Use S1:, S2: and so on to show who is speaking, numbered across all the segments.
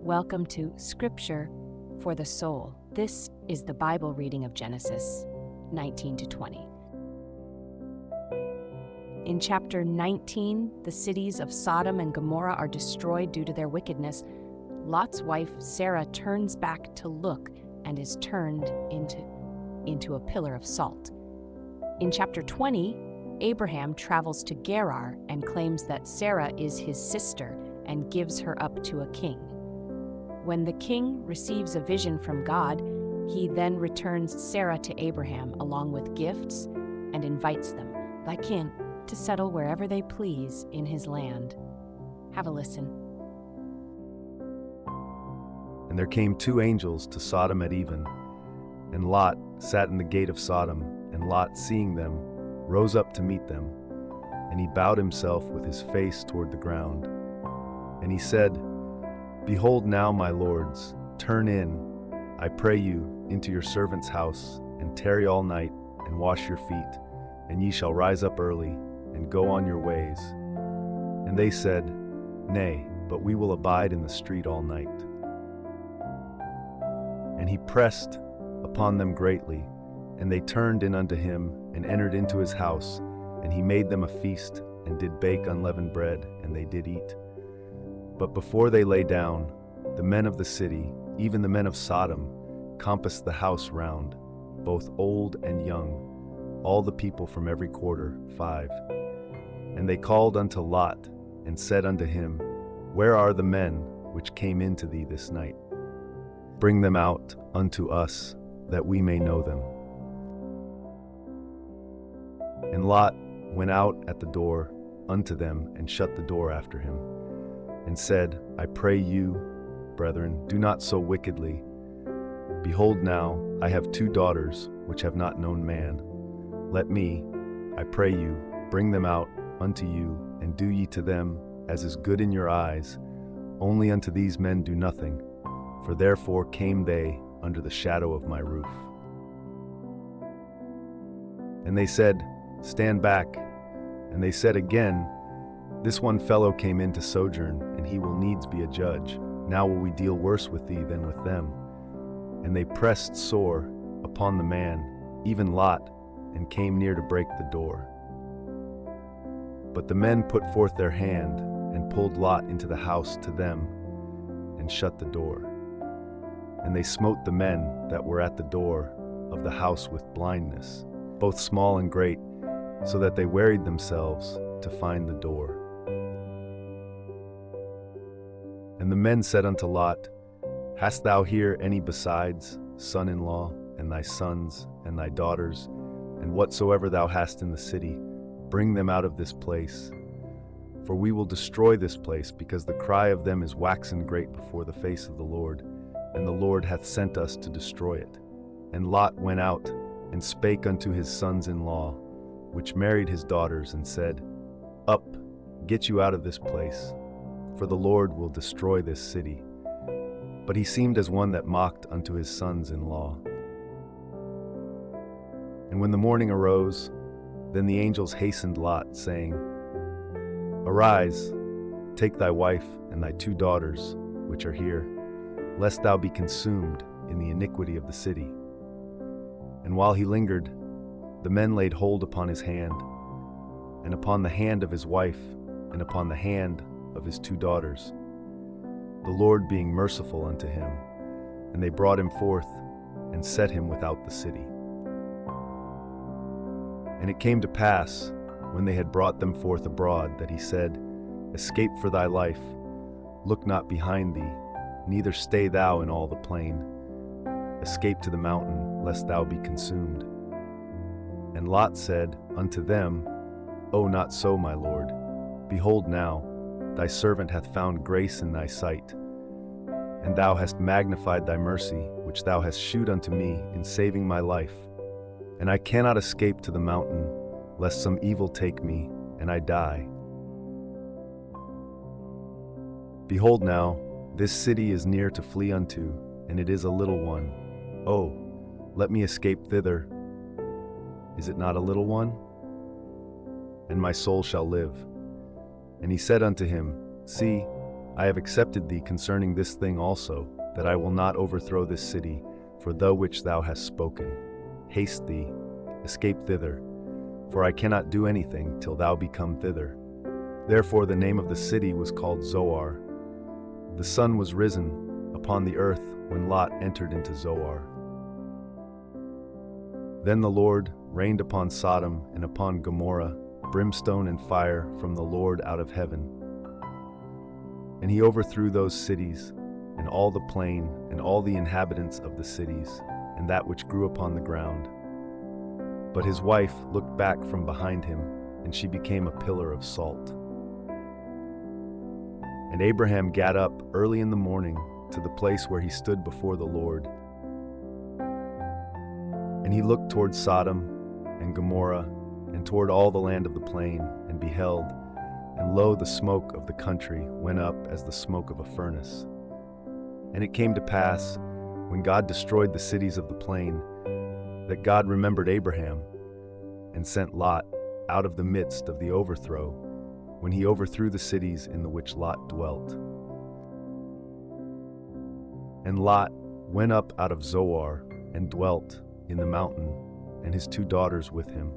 S1: Welcome to Scripture for the Soul. This is the Bible reading of Genesis 19 to 20. In chapter 19, the cities of Sodom and Gomorrah are destroyed due to their wickedness. Lot's wife, Sarah, turns back to look and is turned into a pillar of salt. In chapter 20, Abraham travels to Gerar and claims that Sarah is his sister and gives her up to a king. When the king receives a vision from God, he then returns Sarah to Abraham along with gifts and invites them, like him, to settle wherever they please in his land. Have a listen.
S2: And there came two angels to Sodom at even, and Lot sat in the gate of Sodom, and Lot, seeing them, rose up to meet them, and he bowed himself with his face toward the ground. And he said, Behold now, my lords, turn in, I pray you, into your servant's house, and tarry all night, and wash your feet, and ye shall rise up early, and go on your ways. And they said, Nay, but we will abide in the street all night. And he pressed upon them greatly, and they turned in unto him, and entered into his house, and he made them a feast, and did bake unleavened bread, and they did eat. But before they lay down, the men of the city, even the men of Sodom, compassed the house round, both old and young, all the people from every quarter, 5. And they called unto Lot, and said unto him, Where are the men which came into thee this night? Bring them out unto us, that we may know them. And Lot went out at the door unto them, and shut the door after him, and said, I pray you, brethren, do not so wickedly. Behold now, I have 2 daughters, which have not known man. Let me, I pray you, bring them out unto you, and do ye to them as is good in your eyes. Only unto these men do nothing, for therefore came they under the shadow of my roof. And they said, Stand back. And they said again, This one fellow came in to sojourn, and he will needs be a judge. Now will we deal worse with thee than with them. And they pressed sore upon the man, even Lot, and came near to break the door. But the men put forth their hand, and pulled Lot into the house to them, and shut the door. And they smote the men that were at the door of the house with blindness, both small and great, so that they wearied themselves to find the door. And the men said unto Lot, Hast thou here any besides, son-in-law, and thy sons, and thy daughters, and whatsoever thou hast in the city, bring them out of this place. For we will destroy this place, because the cry of them is waxen great before the face of the Lord, and the Lord hath sent us to destroy it. And Lot went out, and spake unto his sons-in-law, which married his daughters, and said, Up, get you out of this place, for the Lord will destroy this city. But he seemed as one that mocked unto his sons-in-law. And when the morning arose, then the angels hastened Lot, saying, Arise, take thy wife and thy 2 daughters, which are here, lest thou be consumed in the iniquity of the city. And while he lingered, the men laid hold upon his hand, and upon the hand of his wife, and upon the hand of his 2 daughters, the Lord being merciful unto him. And they brought him forth, and set him without the city. And it came to pass, when they had brought them forth abroad, that he said, Escape for thy life, look not behind thee, neither stay thou in all the plain. Escape to the mountain, lest thou be consumed. And Lot said unto them, O not so, my lord. Behold now, thy servant hath found grace in thy sight, and thou hast magnified thy mercy, which thou hast shewed unto me in saving my life. And I cannot escape to the mountain, lest some evil take me, and I die. Behold now, this city is near to flee unto, and it is a little one. Oh, let me escape thither. Is it not a little one? And my soul shall live. And he said unto him, See, I have accepted thee concerning this thing also, that I will not overthrow this city, for the which thou hast spoken. Haste thee, escape thither, for I cannot do anything till thou be come thither. Therefore the name of the city was called Zoar. The sun was risen upon the earth when Lot entered into Zoar. Then the Lord rained upon Sodom and upon Gomorrah brimstone and fire from the Lord out of heaven. And he overthrew those cities, and all the plain, and all the inhabitants of the cities, and that which grew upon the ground. But his wife looked back from behind him, and she became a pillar of salt. And Abraham gat up early in the morning to the place where he stood before the Lord. And he looked toward Sodom and Gomorrah, and toward all the land of the plain, and beheld, and lo, the smoke of the country went up as the smoke of a furnace. And it came to pass, when God destroyed the cities of the plain, that God remembered Abraham, and sent Lot out of the midst of the overthrow, when he overthrew the cities in the which Lot dwelt. And Lot went up out of Zoar, and dwelt in the mountain, and his 2 daughters with him,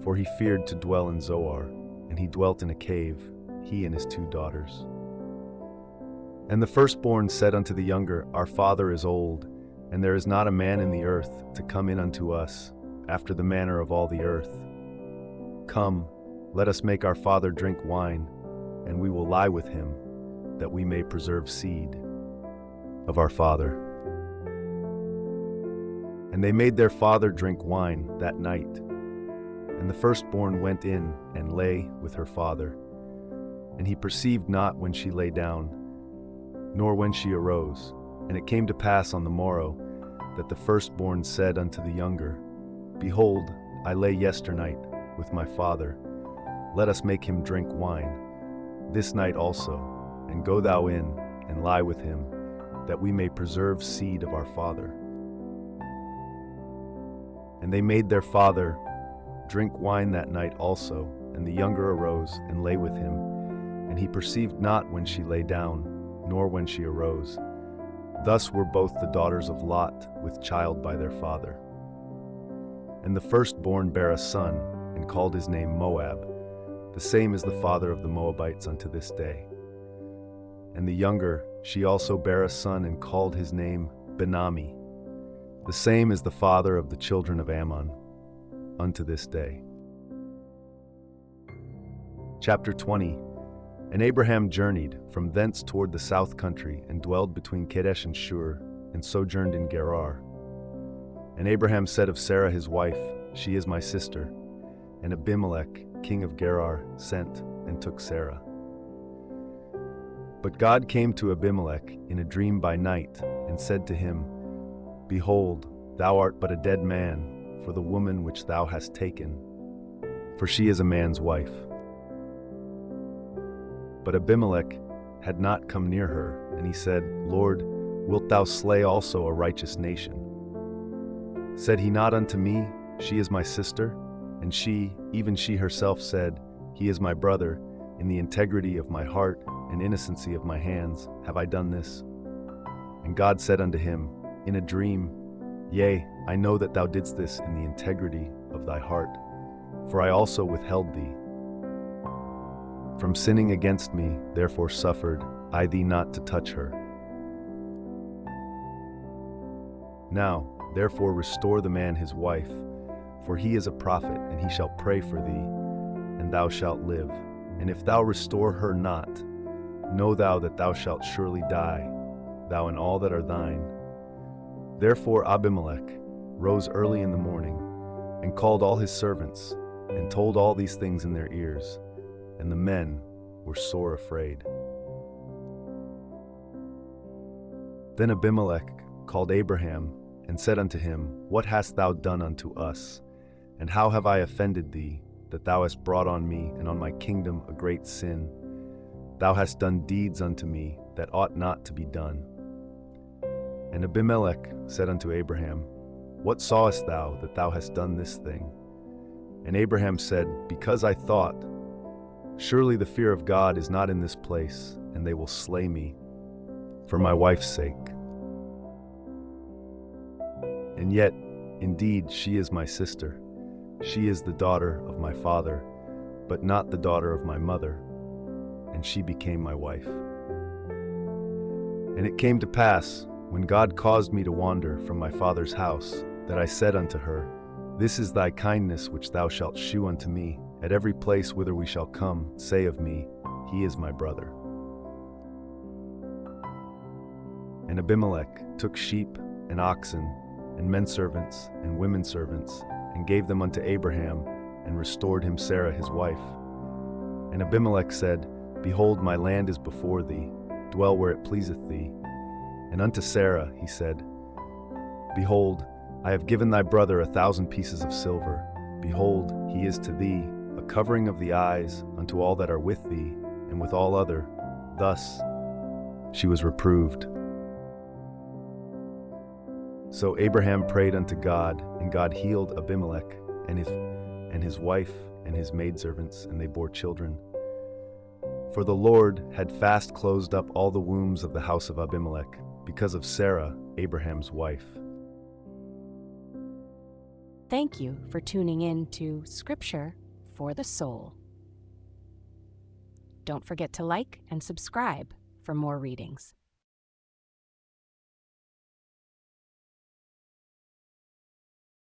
S2: for he feared to dwell in Zoar, and he dwelt in a cave, he and his 2 daughters. And the firstborn said unto the younger, Our father is old, and there is not a man in the earth to come in unto us, after the manner of all the earth. Come, let us make our father drink wine, and we will lie with him, that we may preserve seed of our father. And they made their father drink wine that night. And the firstborn went in and lay with her father. And he perceived not when she lay down, nor when she arose. And it came to pass on the morrow, that the firstborn said unto the younger, Behold, I lay yesternight with my father. Let us make him drink wine this night also, and go thou in and lie with him, that we may preserve seed of our father. And they made their father drink wine that night also, and the younger arose and lay with him. And he perceived not when she lay down, nor when she arose. Thus were both the daughters of Lot with child by their father. And the firstborn bare a son, and called his name Moab. The same is the father of the Moabites unto this day. And the younger, she also bare a son, and called his name Benami. The same is the father of the children of Ammon unto this day. Chapter 20. And Abraham journeyed from thence toward the south country, and dwelled between Kadesh and Shur, and sojourned in Gerar. And Abraham said of Sarah his wife, She is my sister. And Abimelech, king of Gerar, sent and took Sarah. But God came to Abimelech in a dream by night, and said to him, Behold, thou art but a dead man for the woman which thou hast taken, for she is a man's wife. But Abimelech had not come near her, and he said, Lord, wilt thou slay also a righteous nation? Said he not unto me, She is my sister? And she, even she herself said, He is my brother. In the integrity of my heart and innocency of my hands have I done this. And God said unto him, in a dream, Yea, I know that thou didst this in the integrity of thy heart, for I also withheld thee from sinning against me, therefore suffered I thee not to touch her. Now, therefore restore the man his wife, for he is a prophet, and he shall pray for thee, and thou shalt live. And if thou restore her not, know thou that thou shalt surely die, thou and all that are thine. Therefore Abimelech rose early in the morning, and called all his servants, and told all these things in their ears, and the men were sore afraid. Then Abimelech called Abraham, and said unto him, What hast thou done unto us? And how have I offended thee, that thou hast brought on me and on my kingdom a great sin? Thou hast done deeds unto me that ought not to be done. And Abimelech said unto Abraham, What sawest thou that thou hast done this thing? And Abraham said, Because I thought, Surely the fear of God is not in this place, and they will slay me for my wife's sake. And yet, indeed, she is my sister. She is the daughter of my father, but not the daughter of my mother, and she became my wife. And it came to pass, when God caused me to wander from my father's house, that I said unto her, This is thy kindness which thou shalt shew unto me. At every place whither we shall come, say of me, He is my brother. And Abimelech took sheep and oxen, and men servants and women servants, and gave them unto Abraham, and restored him Sarah his wife. And Abimelech said, Behold, my land is before thee, dwell where it pleaseth thee. And unto Sarah he said, Behold, I have given thy brother 1,000 pieces of silver. Behold, he is to thee a covering of the eyes unto all that are with thee, and with all other. Thus she was reproved. So Abraham prayed unto God, and God healed Abimelech and his wife and his maidservants, and they bore children. For the Lord had fast closed up all the wombs of the house of Abimelech, because of Sarah, Abraham's wife.
S1: Thank you for tuning in to Scripture for the Soul. Don't forget to like and subscribe for more readings.